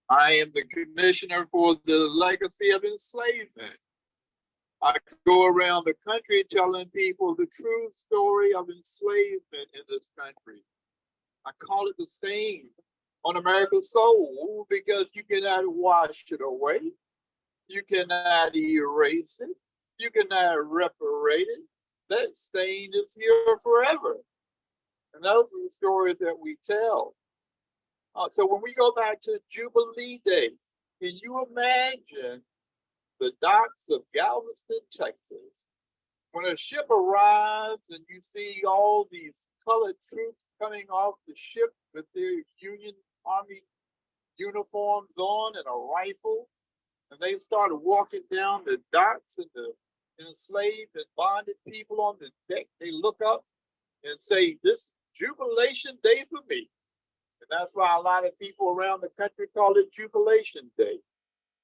I am the commissioner for the legacy of enslavement. I go around the country telling people the true story of enslavement in this country. I call it the stain on America's soul because you cannot wash it away. You cannot erase it. You cannot reparate it. That stain is here forever. And those are the stories that we tell. So when we go back to Jubilee Day, can you imagine the docks of Galveston, Texas, when a ship arrives and you see all these colored troops coming off the ship with their Union Army uniforms on and a rifle, and they started walking down the docks and the enslaved and bonded people on the deck, they look up and say, "This is Jubilation Day for me." And that's why a lot of people around the country call it Jubilation Day.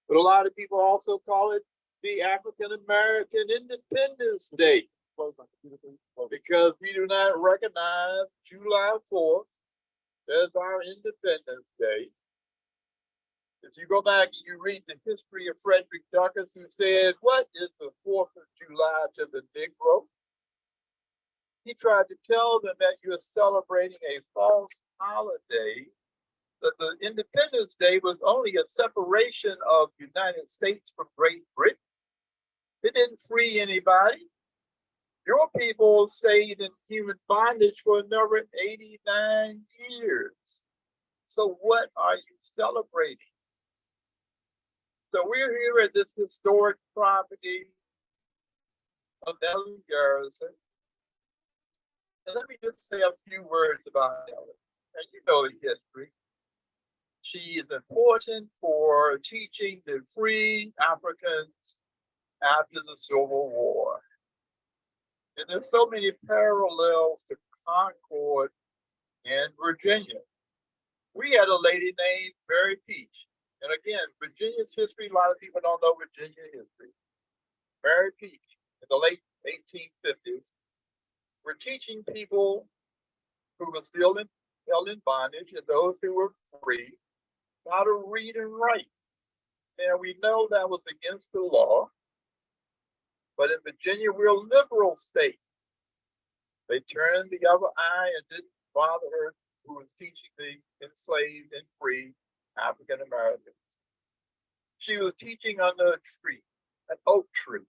But a lot of people also call it the African American Independence Day, because we do not recognize July 4th as our Independence Day. If you go back and you read the history of Frederick Douglass, who said, "What is the 4th of July to the Negro?" He tried to tell them that you're celebrating a false holiday, that the Independence Day was only a separation of the United States from Great Britain. It didn't free anybody. Your people stayed in human bondage for another 89 years. So what are you celebrating? So we're here at this historic property of Ellen Garrison. And let me just say a few words about Ellen. And you know the history. She is important for teaching the free Africans after the Civil War. And there's so many parallels to Concord and Virginia. We had a lady named Mary Peach. And again, Virginia's history, a lot of people don't know Virginia history. Mary Peach, in the late 1850s, were teaching people who were still held in bondage and those who were free how to read and write. And we know that was against the law. But in Virginia, we're a liberal state. They turned the other eye and didn't bother her, who was teaching the enslaved and free African Americans. She was teaching under a tree, an oak tree.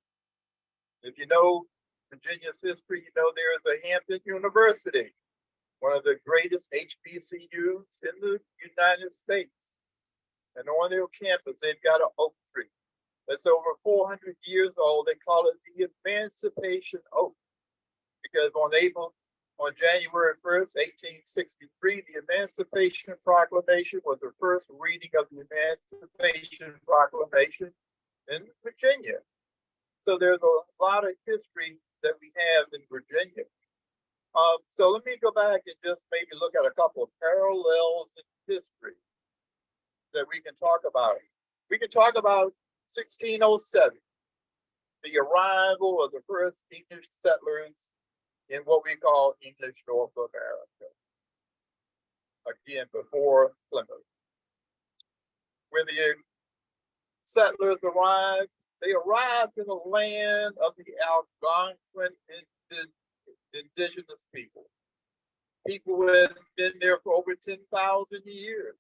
If you know Virginia's history, you know there is a Hampton University, one of the greatest HBCUs in the United States. And on their campus, they've got an oak tree that's over 400 years old. They call it the Emancipation Oak, because on January 1st, 1863, the Emancipation Proclamation was the first reading of the Emancipation Proclamation in Virginia. So there's a lot of history that we have in Virginia. So let me go back and just maybe look at a couple of parallels in history that we can talk about. We can talk about 1607, the arrival of the first English settlers in what we call English North America. Again, before Plymouth. When the settlers arrived, they arrived in the land of the Algonquin indigenous people. People who had been there for over 10,000 years.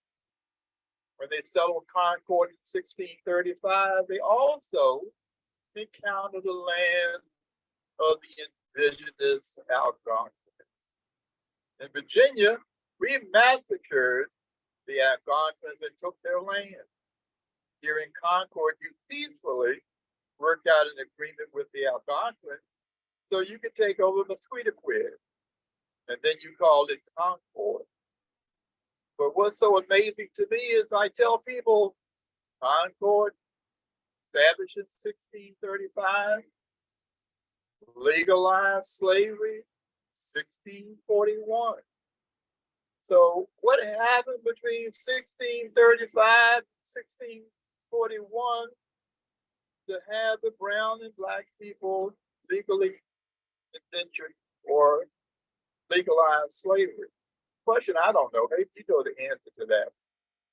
When they settled Concord in 1635, they also encountered the land of the indigenous Algonquins. In Virginia, we massacred the Algonquins and took their land. Here in Concord, you peacefully worked out an agreement with the Algonquins so you could take over Musquetequid. And then you called it Concord. But what's so amazing to me is I tell people Concord, established in 1635, legalized slavery, 1641. So what happened between 1635 and 1641 to have the brown and black people legally indentured or legalized slavery? Question I don't know. Maybe you know the answer to that.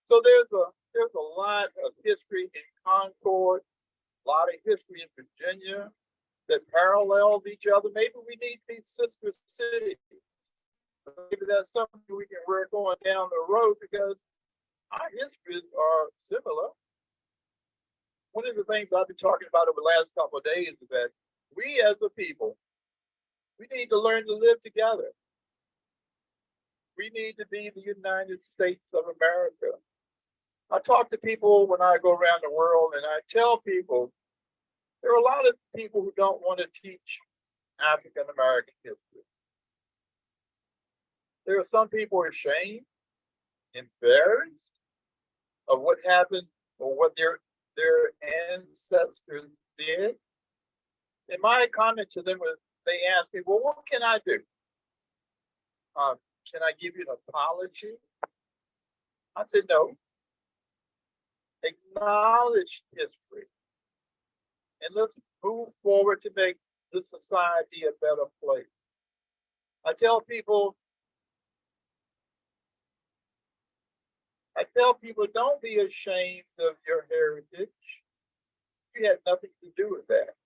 So there's a lot of history in Concord, a lot of history in Virginia that parallels each other. Maybe we need these sister cities. Maybe that's something we can work on down the road because our histories are similar. One of the things I've been talking about over the last couple of days is that we as a people, we need to learn to live together. We need to be the United States of America. I talk to people when I go around the world and I tell people there are a lot of people who don't want to teach African American history. There are some people who are ashamed, embarrassed of what happened or what their ancestors did. And my comment to them was, they asked me, well, what can I do? Can I give you an apology? I said, no. Acknowledge history. And let's move forward to make this society a better place. I tell people, don't be ashamed of your heritage. You had nothing to do with that.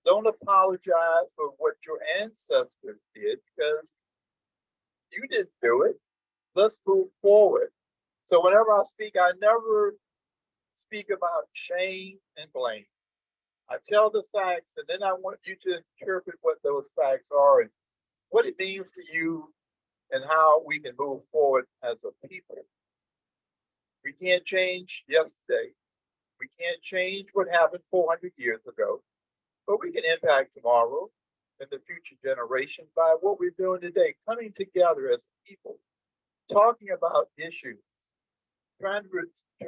Don't apologize for what your ancestors did because you didn't do it. Let's move forward. So whenever I speak, I never speak about shame and blame. I tell the facts, and then I want you to interpret what those facts are and what it means to you and how we can move forward as a people. We can't change yesterday. We can't change what happened 400 years ago, but we can impact tomorrow and the future generation by what we're doing today, coming together as people, talking about issues, trying to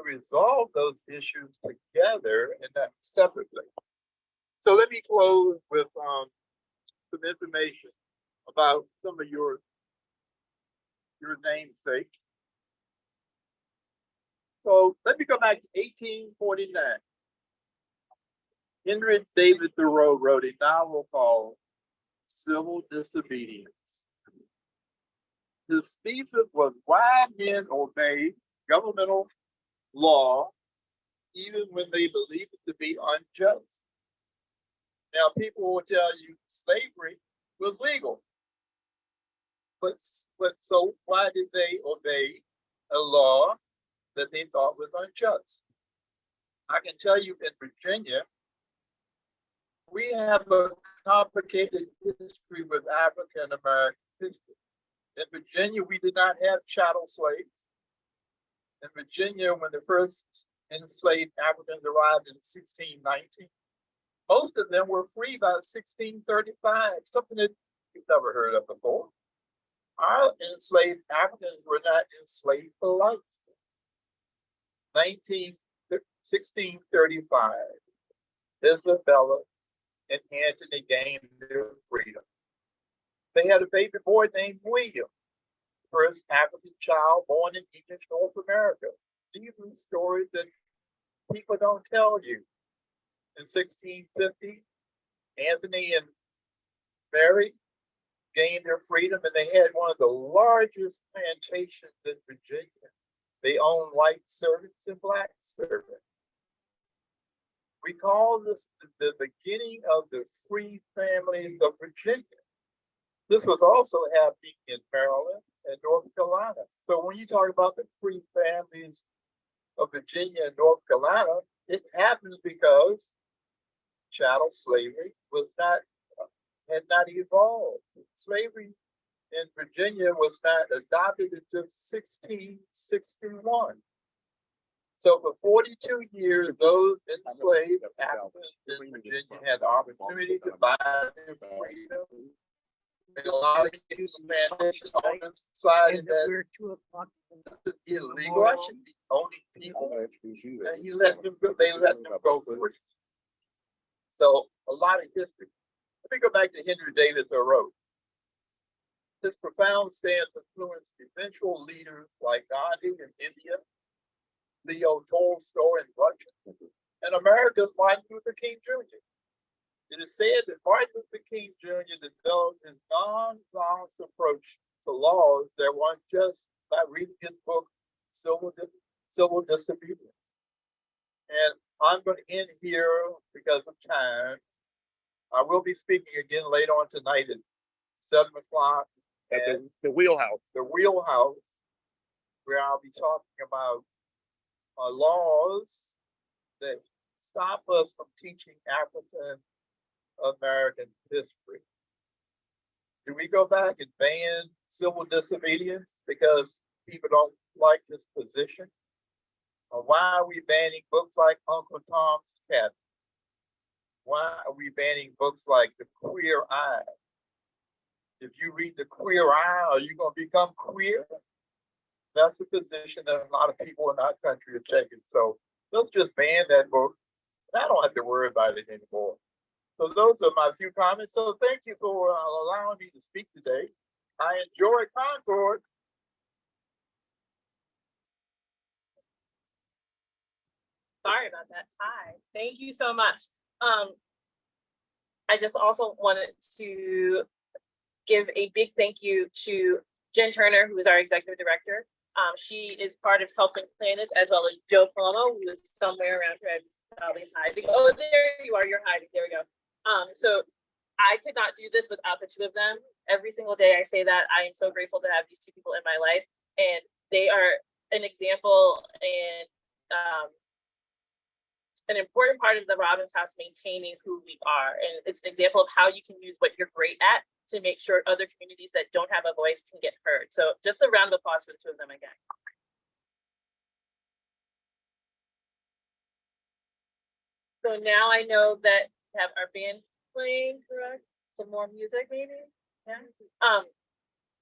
resolve those issues together and not separately. So let me close with some information about some of your namesakes. So let me go back to 1849. Henry David Thoreau wrote a novel called Civil Disobedience. His thesis was why men obey governmental law even when they believe it to be unjust. Now, people will tell you slavery was legal. But so why did they obey a law that they thought was unjust? I can tell you in Virginia, we have a complicated history with African American history. In Virginia, we did not have chattel slaves. In Virginia, when the first enslaved Africans arrived in 1619, most of them were free by 1635, something that you've never heard of before. Our enslaved Africans were not enslaved for life. 1635, Isabella and Anthony gained their freedom. They had a baby boy named William, first African child born in English North America. These are stories that people don't tell you. In 1650, Anthony and Mary gained their freedom, and they had one of the largest plantations in Virginia. They owned white servants and black servants. We call this the beginning of the free families of Virginia. This was also happening in Maryland and North Carolina. So when you talk about the free families of Virginia and North Carolina, it happens because chattel slavery had not evolved. Slavery in Virginia was not adopted until 1661. So for 42 years, those enslaved Africans in Virginia had the opportunity to buy their freedom. And a lot of these plantation owners decided that this is illegal. I should be owning people. And they let them go free. So a lot of history. Let me go back to Henry David Thoreau. His profound stance influenced eventual leaders like Gandhi in India, Leo Tolstoy in Russia, and America's Martin Luther King Jr. It is said that Martin Luther King Jr. developed his non-violence approach to laws that were unjust by reading his book, civil disobedience. And I'm going to end here because of time. I will be speaking again later on tonight at 7 o'clock At the wheelhouse. the wheelhouse, where I'll be talking about laws that stop us from teaching African American history. Do we go back and ban civil disobedience because people don't like this position? Or why are we banning books like Uncle Tom's Cabin? Why are we banning books like The Queer Eye? If you read The Queer Eye, are you going to become queer? That's a position that a lot of people in our country are taking. So let's just ban that book. I don't have to worry about it anymore. So those are my few comments. So thank you for allowing me to speak today. I enjoy Concord. Sorry about that. Hi, thank you so much. I just also wanted to give a big thank you to Jen Turner, who is our executive director. She is part of helping plan this, as well as Joe Palomo, who is somewhere around here. I'm probably hiding. Oh, there you are. You're hiding. There we go. So I could not do this without the two of them. Every single day I say that. I am so grateful to have these two people in my life, and they are an example and an important part of the Robbins House maintaining who we are. And it's an example of how you can use what you're great at to make sure other communities that don't have a voice can get heard. So just a round of applause for the two of them again. So now I know that we have our band playing, correct? Some more music maybe? Yeah. I'm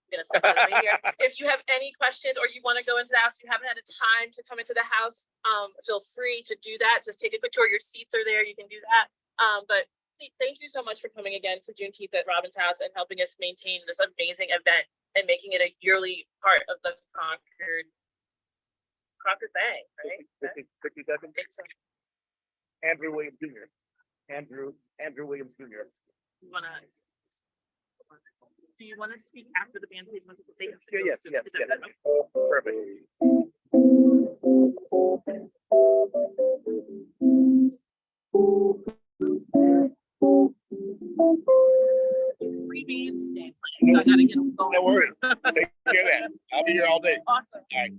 gonna stop this right here. If you have any questions or you want to go into the house, you haven't had a time to come into the house, feel free to do that. Just take a quick tour. Your seats are there. You can do that. But please, thank you so much for coming again to Juneteenth at Robbins House and helping us maintain this amazing event and making it a yearly part of the Concord thing, right? 67. Andrew Williams Jr. Andrew Williams Jr. Do you want to speak after the band plays? Yes. Perfect. Three bands today playing, so I gotta get them going. No worries. Take care of that. I'll be here all day. Awesome. All right.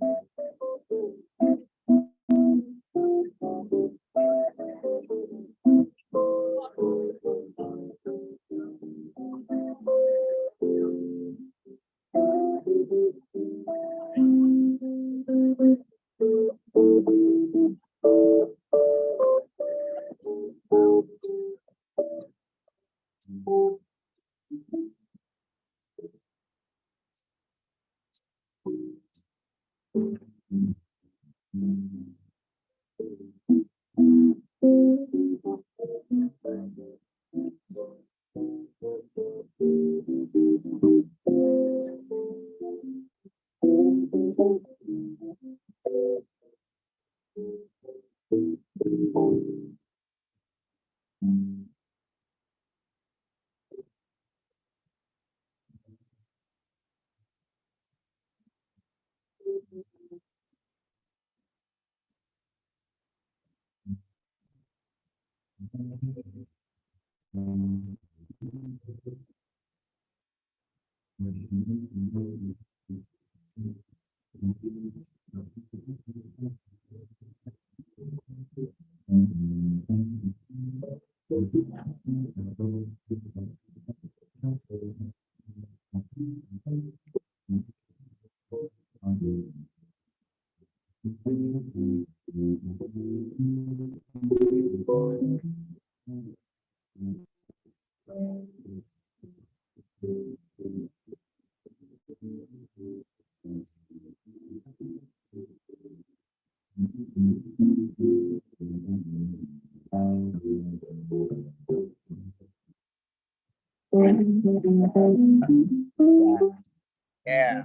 Yeah.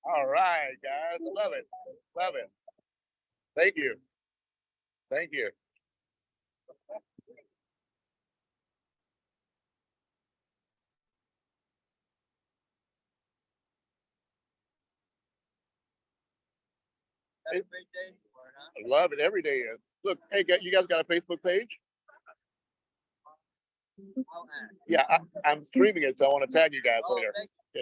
All right, guys, love it, love it. Thank you, thank you. Have a great day. I love it every day. Look, hey, you guys got a Facebook page? Yeah, I'm streaming it, so I want to tag you guys later. Yeah,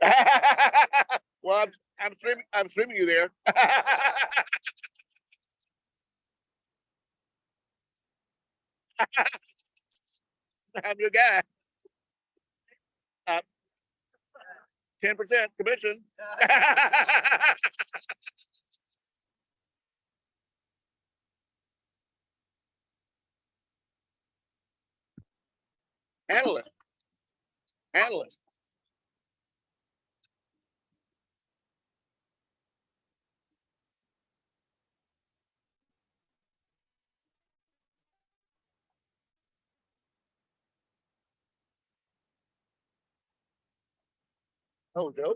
yeah. Well, I'm streaming you there. I'm your guy. 10% commission. Handle it. Handle it. Oh, Joe.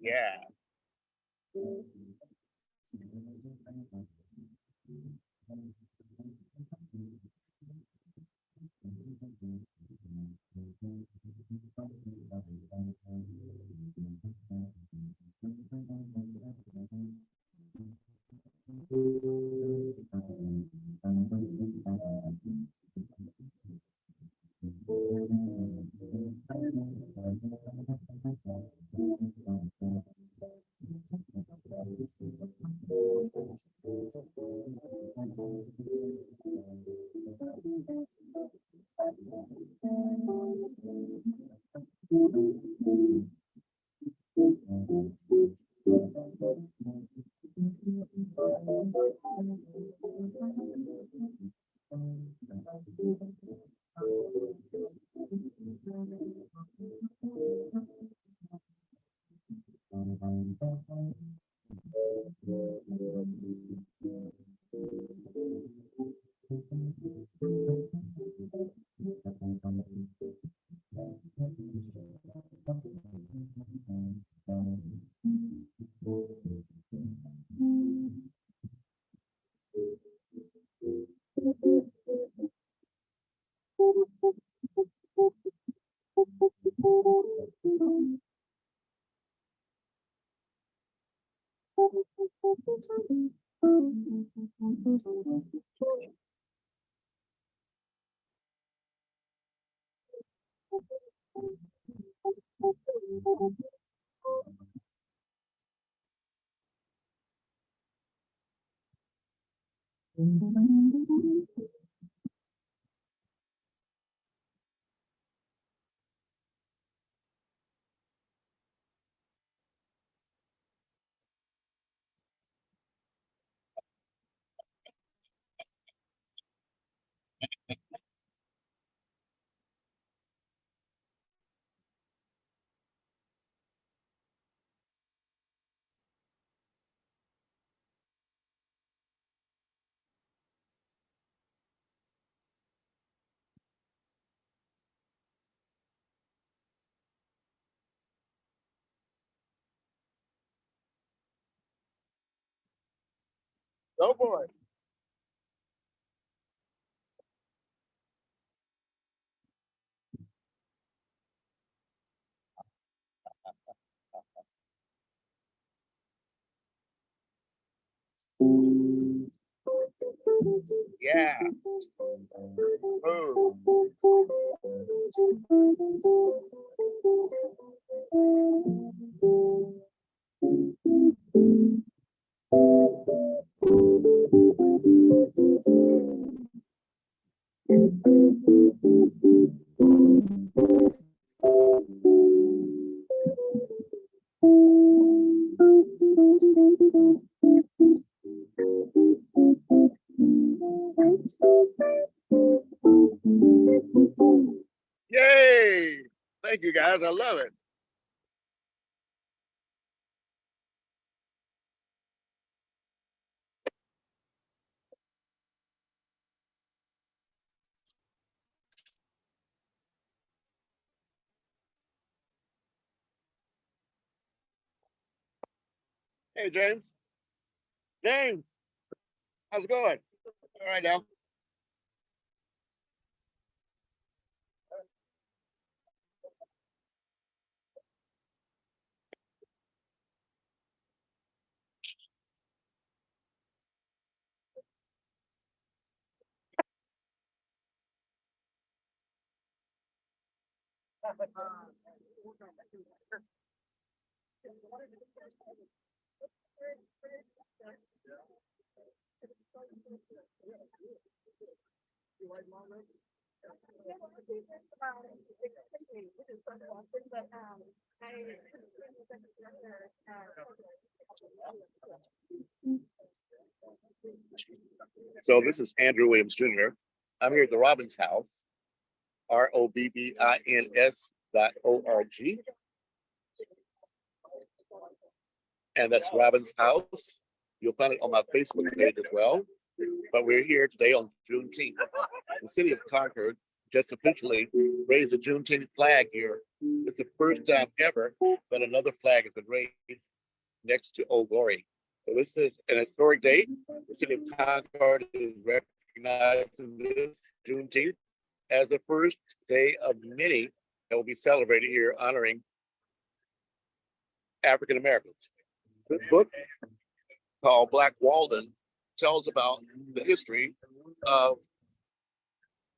Yeah. Go for it. Yeah. Move. Yay! Thank you guys. I love it. Hey, James. James, how's it going? All right now. So this is Andrew Williams Jr. I'm here at the Robbins House, ROBBINS.org. And that's Robbins House. You'll find it on my Facebook page as well. But we're here today on Juneteenth. The city of Concord just officially raised the Juneteenth flag here. It's the first time ever that another flag has been raised next to Old Glory. So this is an historic day. The city of Concord is recognizing this Juneteenth as the first day of many that will be celebrated here honoring African Americans. This book called Black Walden tells about the history of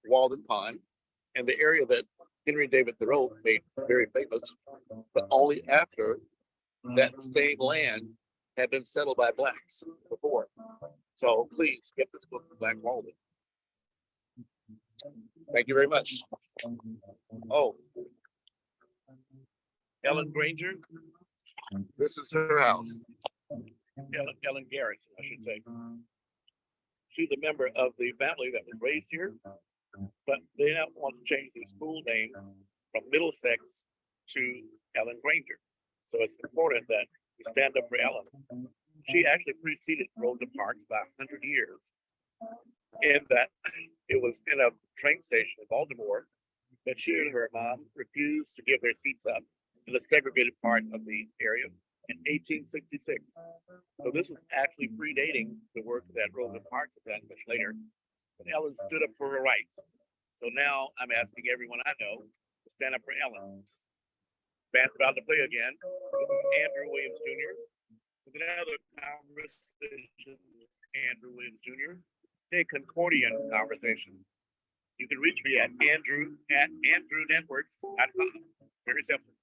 Walden Pond and the area that Henry David Thoreau made very famous, but only after that same land had been settled by blacks before. So please get this book, Black Walden. Thank you very much. Oh, Ellen Granger, this is her house. Ellen Garrett, I should say. She's a member of the family that was raised here, but they now want to change the school name from Middlesex to Ellen Granger. So it's important that Stand Up for Ellen. She actually preceded Rosa Parks by 100 years. In that it was in a train station in Baltimore that she and her mom refused to give their seats up in the segregated part of the area in 1866. So this was actually predating the work that Rosa Parks had done much later. But Ellen stood up for her rights. So now I'm asking everyone I know to stand up for Ellen. Band's about to play again. Andrew Williams Jr. with another conversation. Andrew Williams Jr. A Concordian conversation. You can reach me at andrew@andrewnetworks.com. Very simple.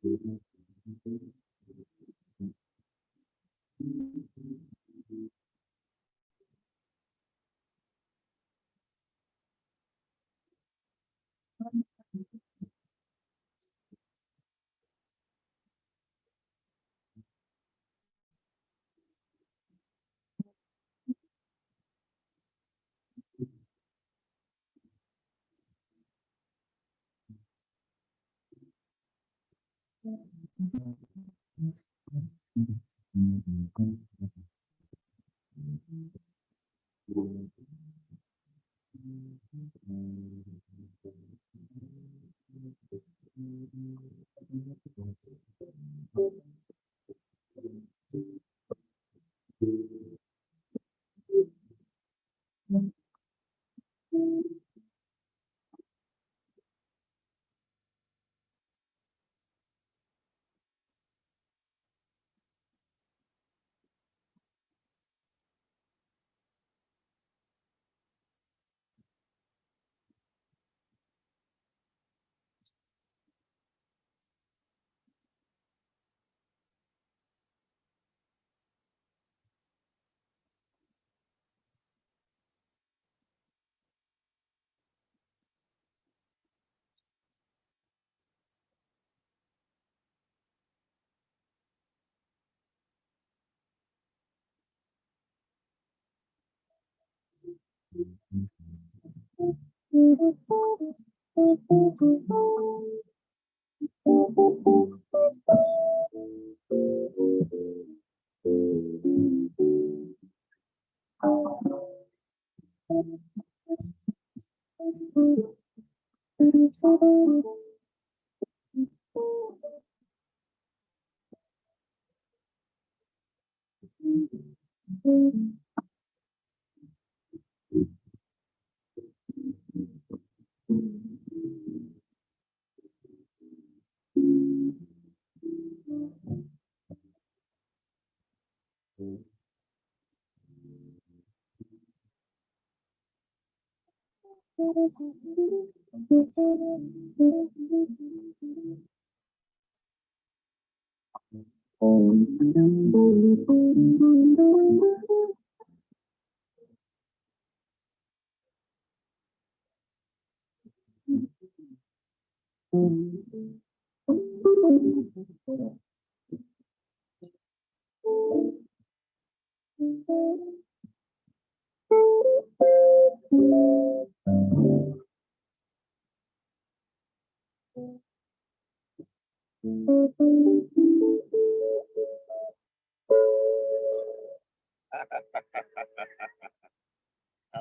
I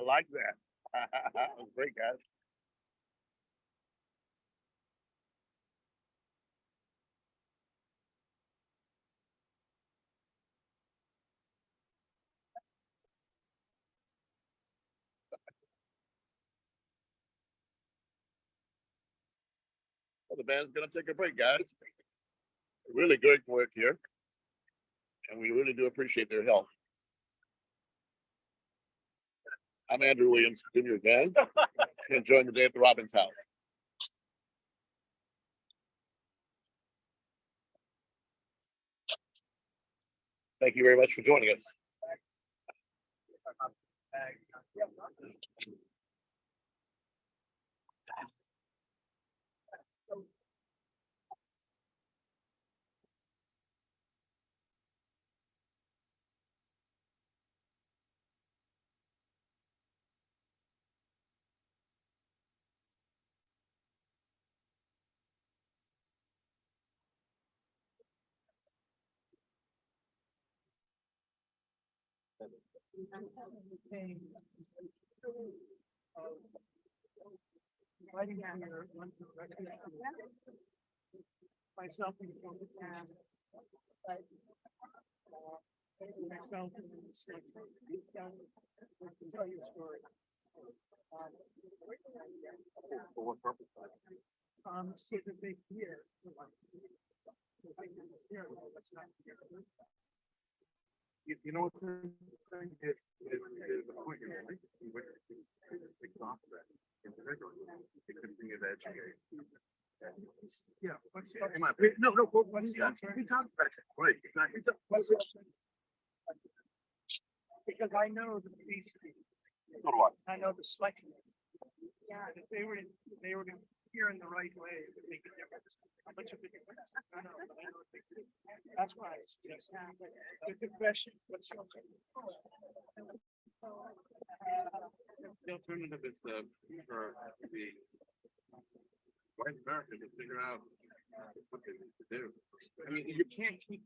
like that. That was great, guys. Well, the band's gonna take a break, guys. Really good work here, and we really do appreciate their help. I'm Andrew Williams, Junior Band, enjoying the day at the Robbins house. Thank you very much for joining us. Myself and myself and tell you a story. For what purpose? So that they hear. You know what's interesting is the point you're making, which we talked about. It continue to educate. Yeah. What's the In my opinion, no, What's the answer? we talked about it, right, exactly. what's the option? Because I know the police, So do I. I know the selectmen. Yeah, if they were, here in the right way, it would make a difference. How much of a difference? I don't know, but I know it makes a difference. That's why I suggest. Good question. What's your option? The alternative is for the white America to figure out what they need to do. I mean, you can't keep.